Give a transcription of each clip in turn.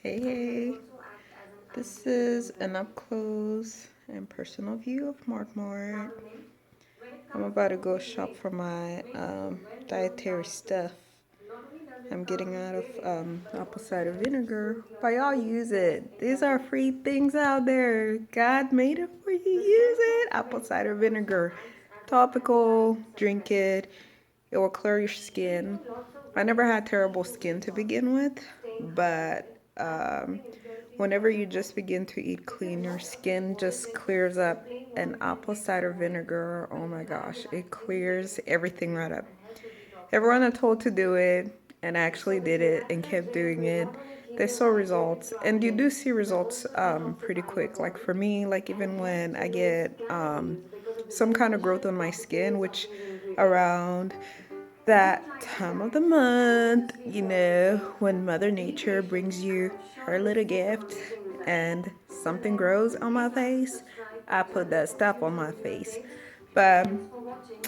Hey, this is an up close and personal view of Mart Mart. I'm about to go shop for my dietary stuff. I'm getting out of apple cider vinegar. But y'all use it. These are free things out there. God made it for you. Use it. Apple cider vinegar. Topical. Drink it. It will clear your skin. I never had terrible skin to begin with, but whenever you just begin to eat clean, your skin just clears up. And apple cider vinegar, oh my gosh, it clears everything right up. Everyone I told to do it and actually did it and kept doing it, they saw results. And you do see results pretty quick. Like for me, like even when I get some kind of growth on my skin, which around that time of the month, when Mother Nature brings you her little gift and something grows on my face, I put that stuff on my face. But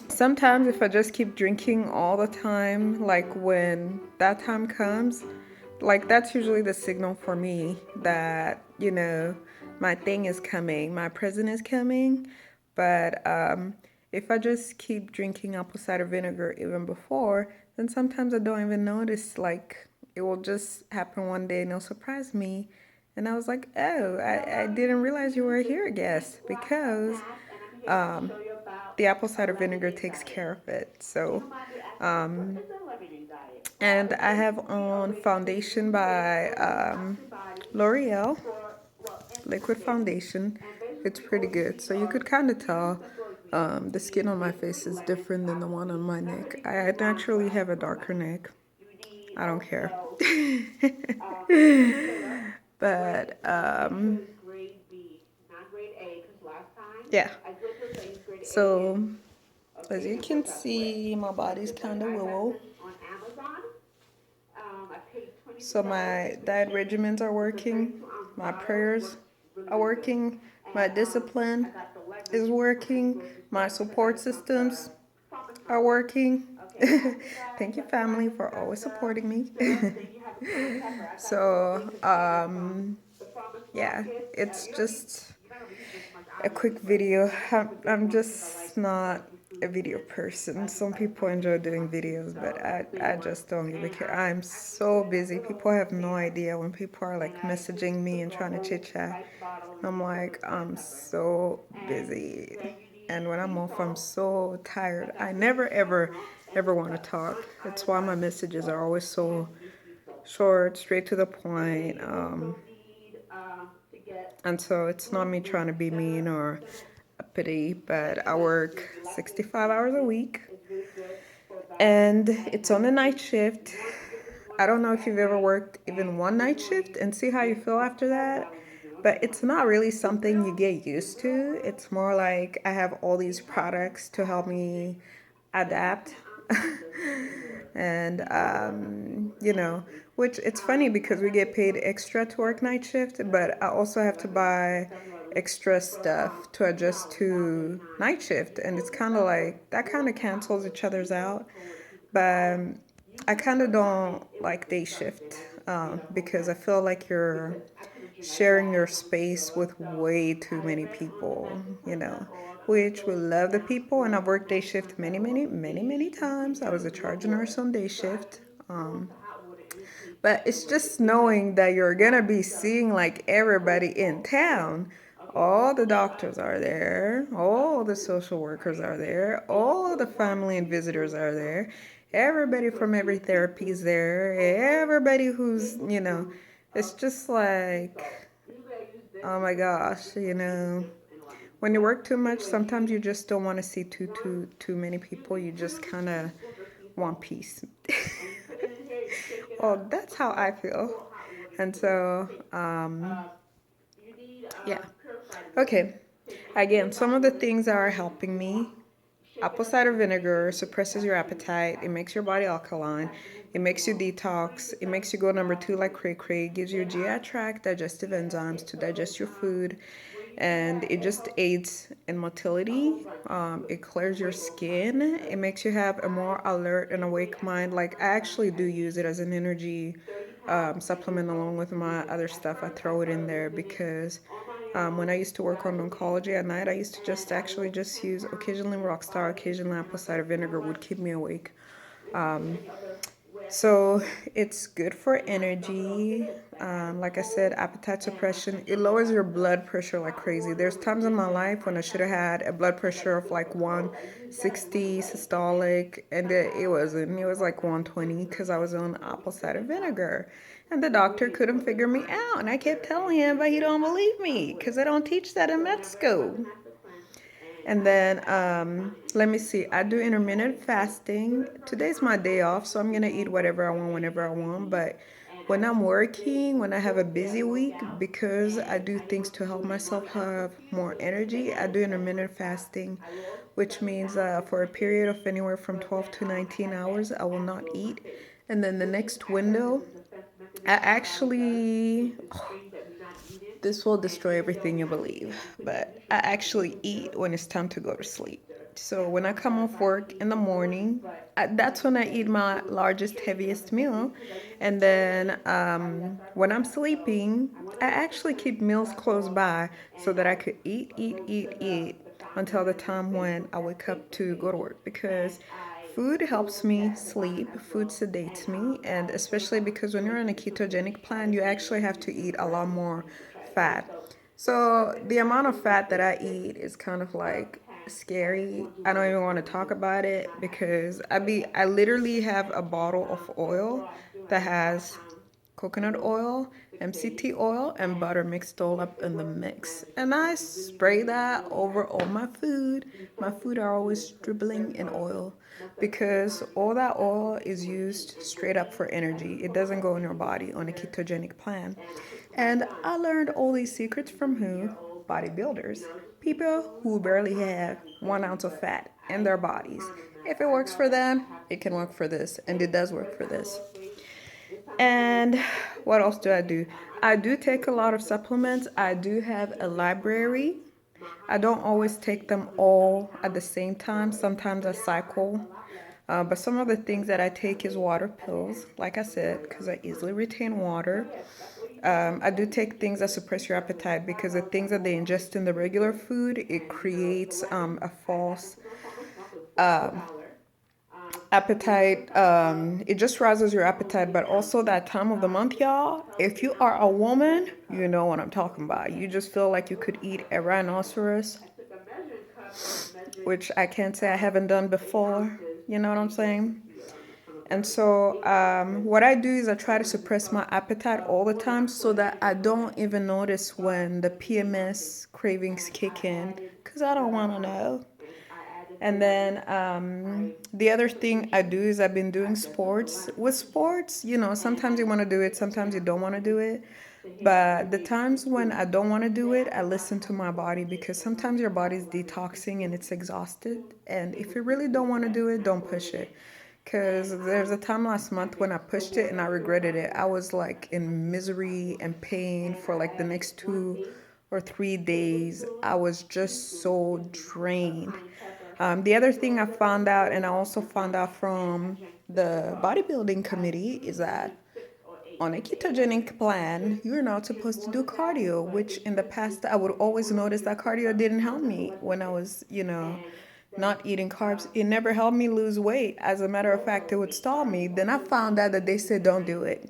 sometimes if I just keep drinking all the time, like when that time comes, like that's usually the signal for me that, my thing is coming, my present is coming. But if I just keep drinking apple cider vinegar even before, then sometimes I don't even notice. Like it will just happen one day and it'll surprise me. And I was like, oh, I didn't realize you were here, guest, because um, the apple cider vinegar takes care of it. So, and I have on foundation by L'Oreal, liquid foundation. It's pretty good. So you could kind of tell the skin on my face is different than the one on my neck. I naturally have a darker neck. I don't care. But yeah. So as you can see, my body's kind of willow. So my diet regimens are working, my prayers are working, my discipline is working, my support systems are working. Thank you, family, for always supporting me. So, yeah, it's just a quick video. I'm just not a video person. Some people enjoy doing videos, but I just don't even care. I'm so busy. People have no idea when people are like messaging me and trying to chit chat. I'm like, I'm so busy. And when I'm off, I'm so tired. I never ever want to talk. That's why my messages are always so short, straight to the point. And so it's not me trying to be mean or uppity, but I work 65 hours a week and it's on a night shift. I don't know if you've ever worked even one night shift and see how you feel after that, but it's not really something you get used to. It's more like I have all these products to help me adapt. And which it's funny because we get paid extra to work night shift, but I also have to buy extra stuff to adjust to night shift, and it's kind of like that kind of cancels each other's out. But I kind of don't like day shift because I feel like you're sharing your space with way too many people, which we love the people. And I've worked day shift many times. I was a charge nurse on day shift. But it's just knowing that you're gonna be seeing like everybody in town. All the doctors are there, all the social workers are there, all the family and visitors are there, everybody from every therapy is there, everybody who's, it's just like, oh my gosh, when you work too much, sometimes you just don't want to see too many people. You just kind of want peace. Well, that's how I feel. And so, yeah. Okay. Again, some of the things that are helping me: apple cider vinegar suppresses your appetite. It makes your body alkaline. It makes you detox. It makes you go number two like cray cray. It gives your GI tract digestive enzymes to digest your food. And it just aids in motility. It clears your skin. It makes you have a more alert and awake mind. Like I actually do use it as an energy supplement along with my other stuff. I throw it in there because when I used to work on oncology at night, I used to just actually just use occasionally Rockstar, occasionally apple cider vinegar would keep me awake. So it's good for energy. Like I said, appetite suppression. It lowers your blood pressure like crazy. There's times in my life when I should have had a blood pressure of like 160 systolic, and it wasn't. It was like 120 because I was on apple cider vinegar. And the doctor couldn't figure me out. And I kept telling him, but he don't believe me because I don't teach that in med school. And then let me see. I do intermittent fasting. Today's my day off, so I'm gonna eat whatever I want whenever I want. But when I'm working, when I have a busy week, because I do things to help myself have more energy, I do intermittent fasting, which means for a period of anywhere from 12 to 19 hours, I will not eat. And then the next window, I actually, this will destroy everything you believe, but I actually eat when it's time to go to sleep. So when I come off work in the morning, that's when I eat my largest, heaviest meal. And then when I'm sleeping, I actually keep meals close by so that I could eat until the time when I wake up to go to work because food helps me sleep, food sedates me, and especially because when you're on a ketogenic plan, you actually have to eat a lot more fat. So the amount of fat that I eat is kind of like scary. I don't even want to talk about it because I literally have a bottle of oil that has coconut oil, MCT oil, and butter mixed all up in the mix. And I spray that over all my food. My food are always dribbling in oil because all that oil is used straight up for energy. It doesn't go in your body on a ketogenic plan. And I learned all these secrets from who? Bodybuilders. People who barely have 1 ounce of fat in their bodies. If it works for them, it can work for this. And it does work for this. And what else do I do? I do take a lot of supplements. I do have a library. I don't always take them all at the same time. Sometimes I cycle. But some of the things that I take is water pills, like I said, because I easily retain water. I do take things that suppress your appetite because the things that they ingest in the regular food, it creates a false appetite. It just rises your appetite, but also that time of the month, y'all. If you are a woman, you know what I'm talking about. You just feel like you could eat a rhinoceros, which I can't say I haven't done before. You know what I'm saying? And so, what I do is I try to suppress my appetite all the time so that I don't even notice when the PMS cravings kick in because I don't want to know. And then the other thing I do is I've been doing sports. With sports, sometimes you want to do it, sometimes you don't want to do it. But the times when I don't want to do it, I listen to my body because sometimes your body's detoxing and it's exhausted. And if you really don't want to do it, don't push it. Because there's a time last month when I pushed it and I regretted it. I was like in misery and pain for like the next 2 or 3 days. I was just so drained. The other thing I found out, and I also found out from the bodybuilding committee, is that on a ketogenic plan, you're not supposed to do cardio, which in the past I would always notice that cardio didn't help me when I was, not eating carbs. It never helped me lose weight. As a matter of fact, it would stall me. Then I found out that they said don't do it.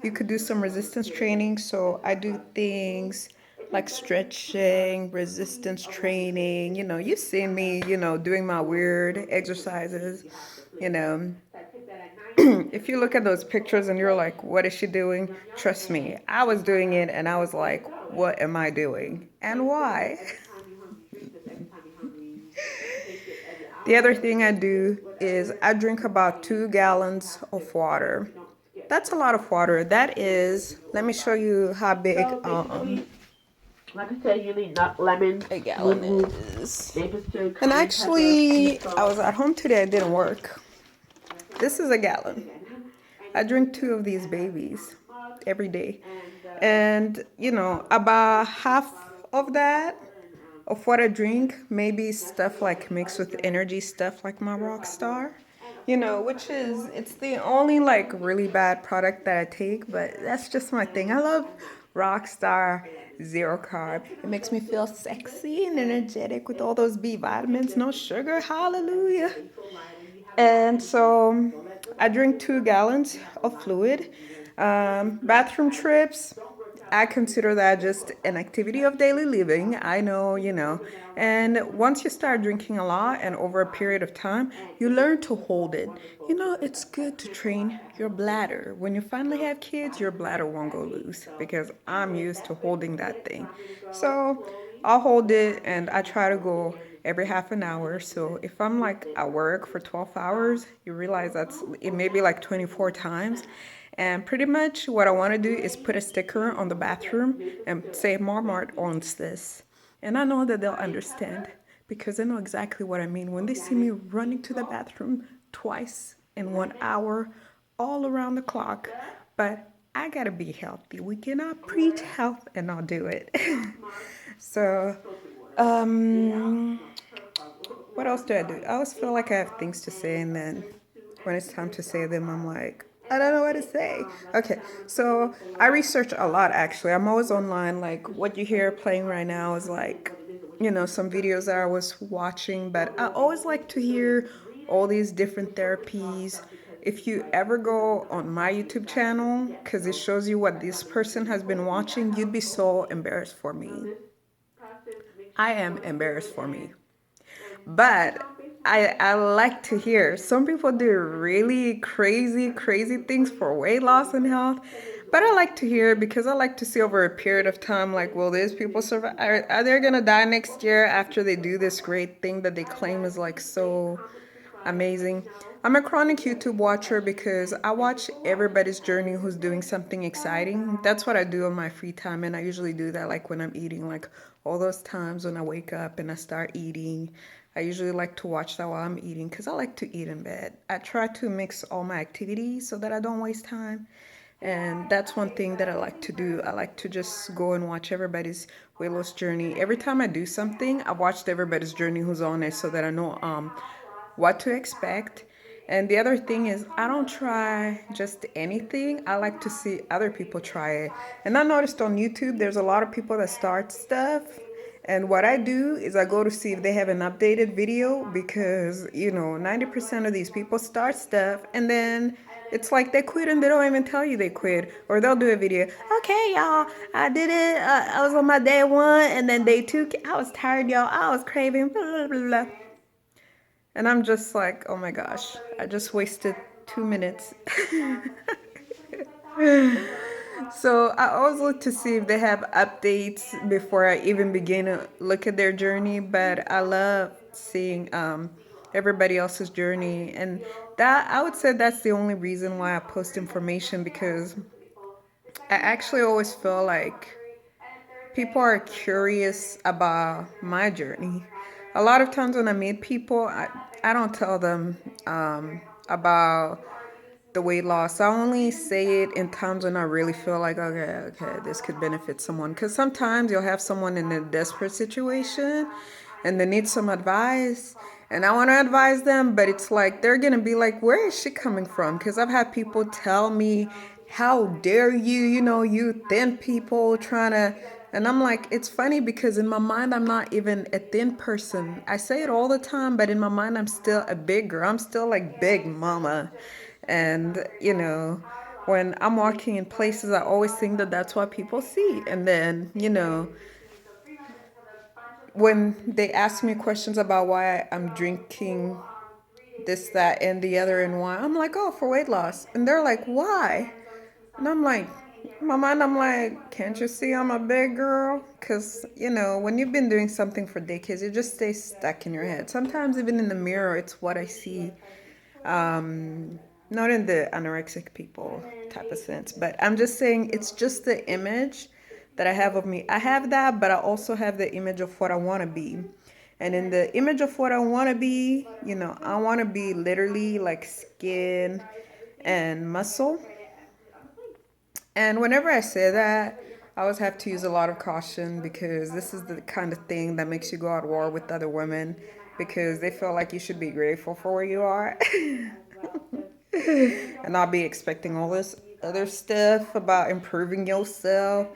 You could do some resistance training. So I do things like stretching, resistance training. You've seen me, doing my weird exercises, you know. If you look at those pictures and you're like, what is she doing? Trust me, I was doing it and I was like, what am I doing? And why? The other thing I do is I drink about 2 gallons of water. That's a lot of water. That is, let me show you how big like I said, you need not lemon, a gallon lemon, is. maple syrup, And cayenne pepper, sea actually, I was salt. at home today, it didn't work. This is a gallon. I drink 2 of these babies every day. And, about half of that, of what I drink, maybe stuff like mixed with energy stuff like my Rockstar. You know, which is, it's the only like really bad product that I take, but that's just my thing. I love Rockstar Zero Carb. It makes me feel sexy and energetic with all those B vitamins, no sugar. Hallelujah. And so I drink 2 gallons of fluid. Bathroom trips, I consider that just an activity of daily living. I know, you know. And once you start drinking a lot and over a period of time, you learn to hold it. You know, it's good to train your bladder. When you finally have kids, your bladder won't go loose because I'm used to holding that thing. So I'll hold it and I try to go every half an hour. So if I'm like at work for 12 hours, you realize that's it may be like 24 times. And pretty much what I want to do is put a sticker on the bathroom and say Marmart owns this. And I know that they'll understand because they know exactly what I mean. When they see me running to the bathroom twice in 1 hour, all around the clock. But I gotta be healthy. We cannot preach health and not do it. So, um, what else do I do? I always feel like I have things to say, and then when it's time to say them, I'm like, I don't know what to say. Okay, so I research a lot actually. I'm always online. Like what you hear playing right now is like, you know, some videos that I was watching, but I always like to hear all these different therapies. If you ever go on my YouTube channel, because it shows you what this person has been watching, you'd be so embarrassed for me. I am embarrassed for me. But I like to hear. Some people do really crazy, crazy things for weight loss and health. But I like to hear because I like to see over a period of time, like, will these people survive? Are they going to die next year after they do this great thing that they claim is like so amazing? I'm a chronic YouTube watcher because I watch everybody's journey who's doing something exciting. That's what I do on my free time. And I usually do that like when I'm eating, like all those times when I wake up and I start eating. I usually like to watch that while I'm eating because I like to eat in bed. I try to mix all my activities so that I don't waste time. And that's one thing that I like to do. I like to just go and watch everybody's weight loss journey. Every time I do something, I watched everybody's journey who's on it so that I know what to expect. And the other thing is, I don't try just anything. I like to see other people try it. And I noticed on YouTube, there's a lot of people that start stuff. And what I do is I go to see if they have an updated video because, you know, 90% of these people start stuff and then it's like they quit and they don't even tell you they quit. Or they'll do a video. Okay, y'all, I did it. I was on my day 1 and then day 2, I was tired, y'all. I was craving, blah, blah, blah, blah. And I'm just like, oh my gosh, I just wasted 2 minutes. So I always look to see if they have updates before I even begin to look at their journey. But I love seeing everybody else's journey, and that I would say that's the only reason why I post information because I actually always feel like people are curious about my journey. A lot of times when I meet people, I don't tell them about the weight loss. I only say it in times when I really feel like, okay, this could benefit someone. Because sometimes you'll have someone in a desperate situation and they need some advice. And I want to advise them, but it's like they're going to be like, where is she coming from? Because I've had people tell me, how dare you, you know, you thin people trying to. And I'm like, it's funny because in my mind, I'm not even a thin person. I say it all the time, but in my mind, I'm still a big girl. I'm still like big mama. And, you know, when I'm walking in places, I always think that that's what people see. And then, you know, when they ask me questions about why I'm drinking this, that, and the other, and why, I'm like, oh, for weight loss. And they're like, why? And I'm like, in my mind, I'm like, can't you see I'm a big girl? Because, you know, when you've been doing something for decades, it just stays stuck in your head. Sometimes, even in the mirror, it's what I see. Not in the anorexic people type of sense, but I'm just saying it's just the image that I have of me. I have that, but I also have the image of what I want to be. And in the image of what I want to be, you know, I want to be literally like skin and muscle. And whenever I say that, I always have to use a lot of caution because this is the kind of thing that makes you go at war with other women because they feel like you should be grateful for where you are. And not be expecting all this other stuff about improving yourself,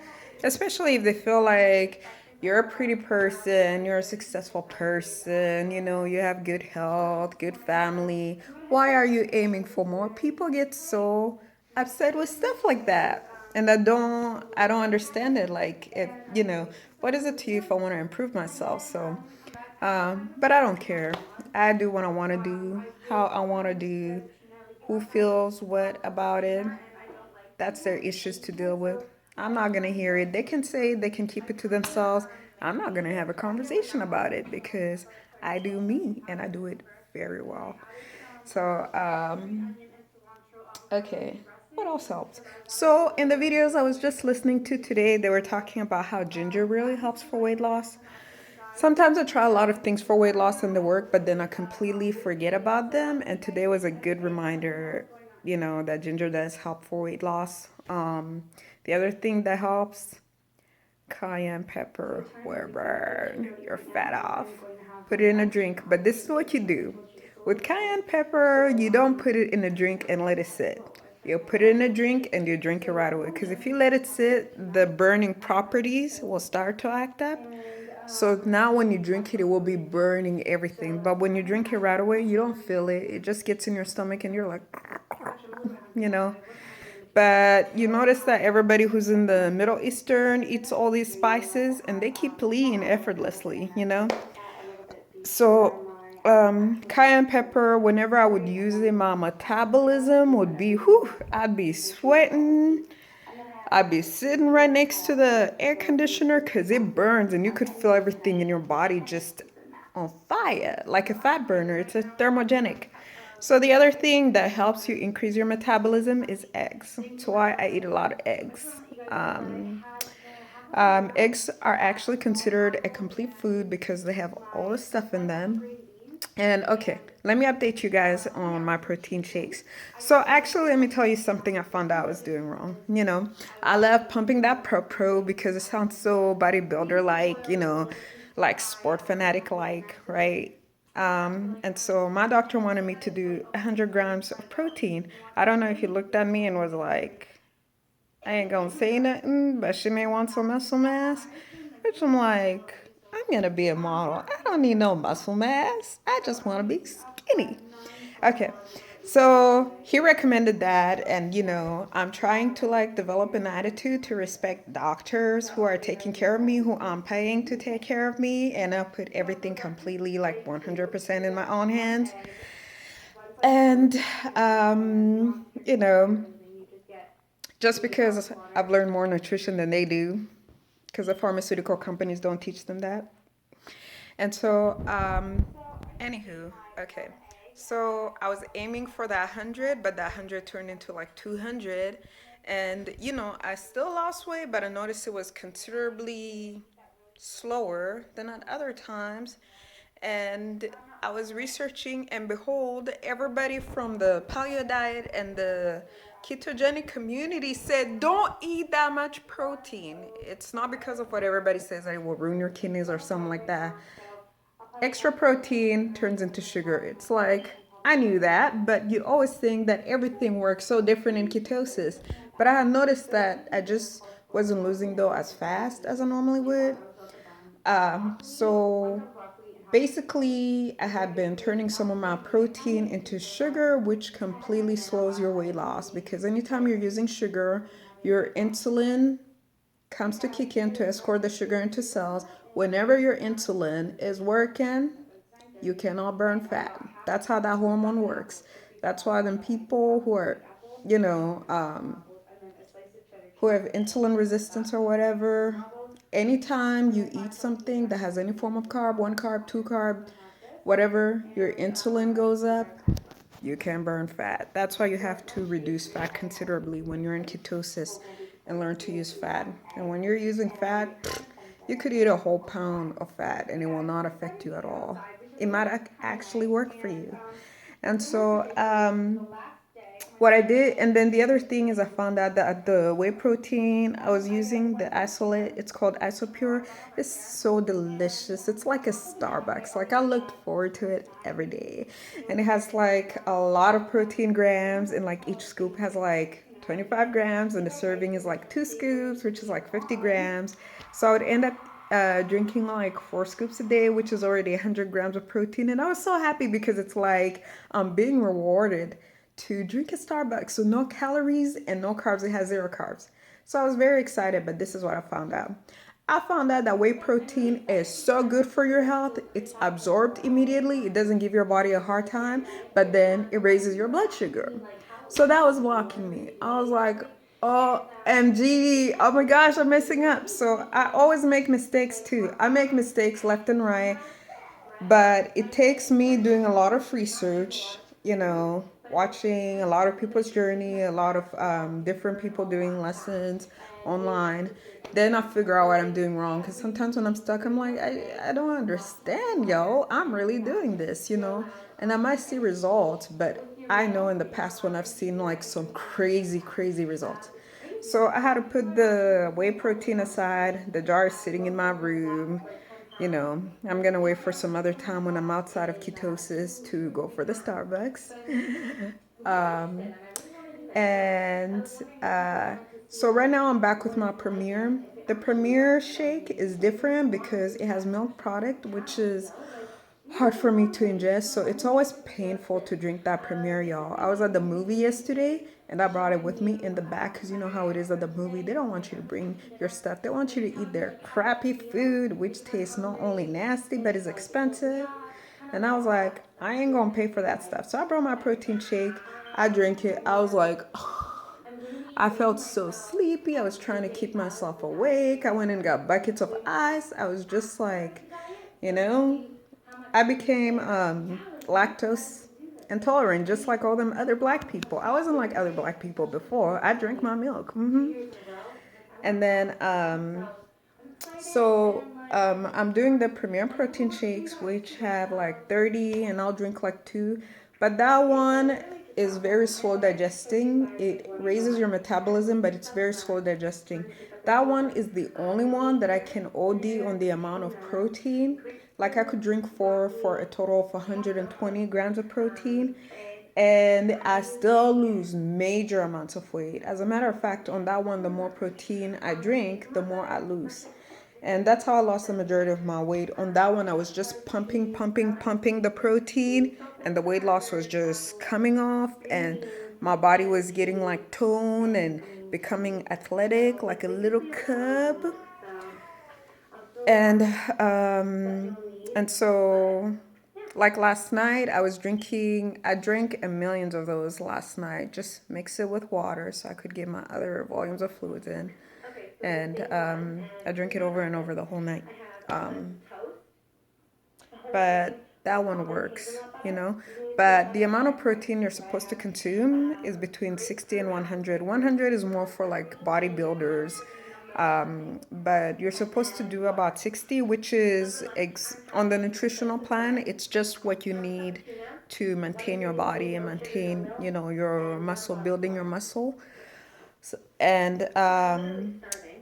especially if they feel like you're a pretty person, you're a successful person, you know, you have good health, good family. Why are you aiming for more? People get so upset with stuff like that. And I don't understand it. Like, if, you know, what is it to you if I want to improve myself? So, but I don't care. I do what I want to do, how I want to do. Who feels what about it? That's their issues to deal with. I'm not going to hear it. They can say, they can keep it to themselves. I'm not going to have a conversation about it because I do me and I do it very well. So, okay. What else helps? So, in the videos I was just listening to today, they were talking about how ginger really helps for weight loss. Sometimes I try a lot of things for weight loss and they work, but then I completely forget about them. And today was a good reminder, you know, that ginger does help for weight loss. The other thing that helps, cayenne pepper will burn your fat off. Put it in a drink, but this is what you do. With cayenne pepper, you don't put it in a drink and let it sit. You put it in a drink and you drink it right away. Because if you let it sit, the burning properties will start to act up. So now when you drink it, it will be burning everything. But when you drink it right away, you don't feel it. It just gets in your stomach and you're like, you know. But you notice that everybody who's in the Middle Eastern eats all these spices and they keep lean effortlessly, you know. So cayenne pepper, whenever I would use it, my metabolism would be, whew, I'd be sweating. I'd be sitting right next to the air conditioner because it burns and you could feel everything in your body just on fire, like a fat burner. It's a thermogenic. So the other thing that helps you increase your metabolism is eggs. That's why I eat a lot of eggs. Eggs are actually considered a complete food because they have all the stuff in them. And okay, let me update you guys on my protein shakes. So actually, let me tell you something I found out I was doing wrong. You know, I love pumping that Pro because it sounds so bodybuilder like, you know, like sport fanatic like, right? And so my doctor wanted me to do 100 grams of protein. I don't know if he looked at me and was like, I ain't gonna say nothing, but she may want some muscle mass. Which I'm like, I'm gonna be a model. I don't need no muscle mass. I just wanna be skinny. Okay. So he recommended that, and you know, I'm trying to like develop an attitude to respect doctors who are taking care of me, who I'm paying to take care of me, and I put everything completely like 100% in my own hands. And, you know, just because I've learned more nutrition than they do, because the pharmaceutical companies don't teach them that. And so, anywho, okay. So I was aiming for that 100, but that 100 turned into like 200. And, you know, I still lost weight, but I noticed it was considerably slower than at other times. And I was researching, and behold, everybody from the paleo diet and the ketogenic community said don't eat that much protein. It's not because of what everybody says that it will ruin your kidneys or something like that. Extra protein turns into sugar. It's like, I knew that, but you always think that everything works so different in ketosis. But I had noticed that I just wasn't losing though as fast as I normally would. So basically, I had been turning some of my protein into sugar, which completely slows your weight loss because anytime you're using sugar, your insulin comes to kick in to escort the sugar into cells. Whenever your insulin is working, you cannot burn fat. That's how that hormone works. That's why then people who are, you know, who have insulin resistance or whatever, anytime you eat something that has any form of carb, one carb, two carb, whatever, your insulin goes up, you can burn fat. That's why you have to reduce fat considerably when you're in ketosis and learn to use fat. And when you're using fat, you could eat a whole pound of fat and it will not affect you at all. It might actually work for you. And so, what I did, and then the other thing is I found out that the whey protein I was using, the isolate, it's called Isopure. It's so delicious. It's like a Starbucks. Like I looked forward to it every day, and it has like a lot of protein grams, and like each scoop has like 25 grams, and the serving is like 2 scoops, which is like 50 grams. So I would end up drinking like 4 scoops a day, which is already 100 grams of protein, and I was so happy because it's like I'm being rewarded to drink at Starbucks. So no calories and no carbs. It has 0 carbs. So I was very excited, but this is what I found out. I found out that whey protein is so good for your health. It's absorbed immediately. It doesn't give your body a hard time, but then it raises your blood sugar. So that was blocking me. I was like, OMG, oh my gosh, I'm messing up. So I always make mistakes too. I make mistakes left and right, but it takes me doing a lot of research, watching a lot of people's journey, a lot of different people doing lessons online. Then I figure out what I'm doing wrong. Because sometimes when I'm stuck, I'm like, I don't understand, yo. I'm really doing this, And I might see results, but I know in the past when I've seen like some crazy, crazy results. So I had to put the whey protein aside. The jar is sitting in my room. I'm gonna wait for some other time when I'm outside of ketosis to go for the Starbucks. And so right now I'm back with my Premier. The Premier shake is different because it has milk product, which is hard for me to ingest. So it's always painful to drink that Premier, y'all. I was at the movie yesterday and I brought it with me in the back because you know how it is at the movie. They don't want you to bring your stuff. They want you to eat their crappy food, which tastes not only nasty, but is expensive. And I was like, I ain't gonna pay for that stuff. So I brought my protein shake. I drank it. I was like, I felt so sleepy. I was trying to keep myself awake. I went and got buckets of ice. I was just like, you know, I became lactose intolerant, just like all them other black people. I wasn't like other black people before. I drank my milk. And then, I'm doing the Premier protein shakes, which have like 30, and I'll drink like 2. But that one is very slow digesting. It raises your metabolism, but it's very slow digesting. That one is the only one that I can OD on the amount of protein. Like I could drink 4 for a total of 120 grams of protein, and I still lose major amounts of weight. As a matter of fact, on that one, the more protein I drink, the more I lose. And that's how I lost the majority of my weight. On that one, I was just pumping the protein, and the weight loss was just coming off, and my body was getting like toned and becoming athletic like a little cub. And so like last night I drank a millions of those last night. Just mix it with water so I could get my other volumes of fluids in. And I drink it over and over the whole night. But that one works, But the amount of protein you're supposed to consume is between 60 and 100. 100 is more for like bodybuilders. But you're supposed to do about 60, which is on the nutritional plan. It's just what you need to maintain your body and maintain, your muscle, building your muscle. So, and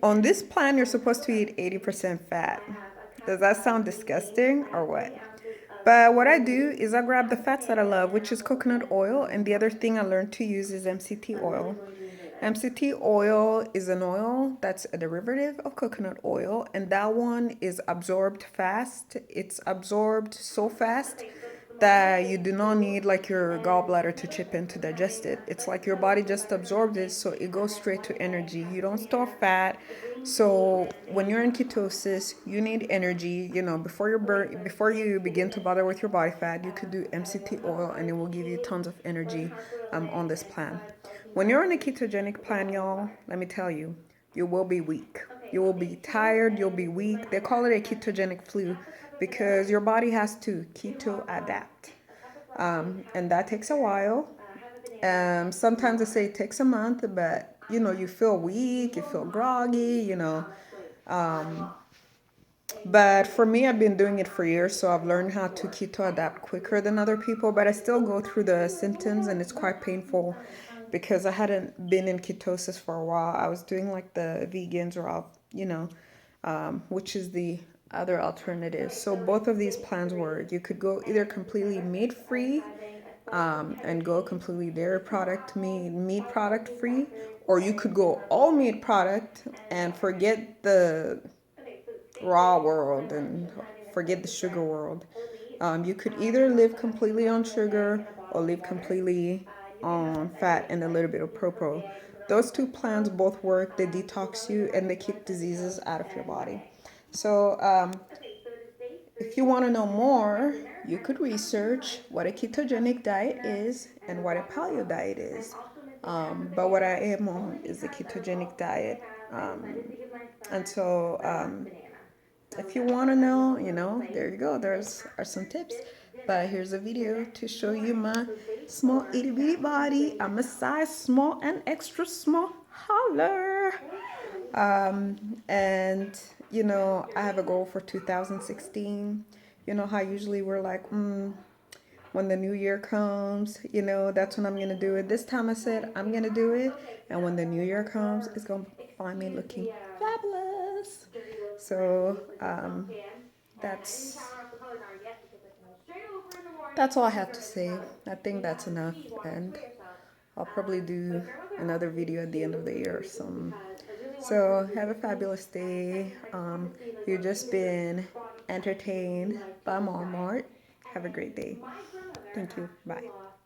on this plan, you're supposed to eat 80% fat. Does that sound disgusting or what? But what I do is I grab the fats that I love, which is coconut oil. And the other thing I learned to use is MCT oil. MCT oil is an oil that's a derivative of coconut oil. And that one is absorbed fast. It's absorbed so fast that you do not need like your gallbladder to chip in to digest it. It's like your body just absorbs it, so it goes straight to energy. You don't store fat. So when you're in ketosis, you need energy. Before you begin to bother with your body fat, you could do MCT oil, and it will give you tons of energy on this plan. When you're on a ketogenic plan, y'all, let me tell you, you will be weak. You will be tired. You'll be weak. They call it a ketogenic flu, because your body has to keto adapt. And that takes a while. Sometimes they say it takes a month, but you feel weak, you feel groggy, But for me, I've been doing it for years, so I've learned how to keto adapt quicker than other people, but I still go through the symptoms and it's quite painful. because I hadn't been in ketosis for a while. I was doing like the vegans or which is the other alternative. So both of these plans work. You could go either completely meat free and go completely dairy product meat product free, or you could go all meat product and forget the raw world and forget the sugar world. You could either live completely on sugar or live completely on fat and a little bit of pro. Those two plans both work. They detox you and they keep diseases out of your body. So if you want to know more, you could research what a ketogenic diet is and what a paleo diet is. But what I am on is the ketogenic diet. And so if you want to know, there you go. There's are some tips. But here's a video to show you my small itty bitty body. I'm a size small and extra small. Holler. And I have a goal for 2016. You know how usually we're like, when the new year comes, that's when I'm gonna do it. This time I said I'm gonna do it, and when the new year comes, it's gonna find me looking fabulous. So that's all I have to say. I think that's enough, and I'll probably do another video at the end of the year or something. So have a fabulous day. You've just been entertained by Marmart. Have a great day. Thank you. Bye.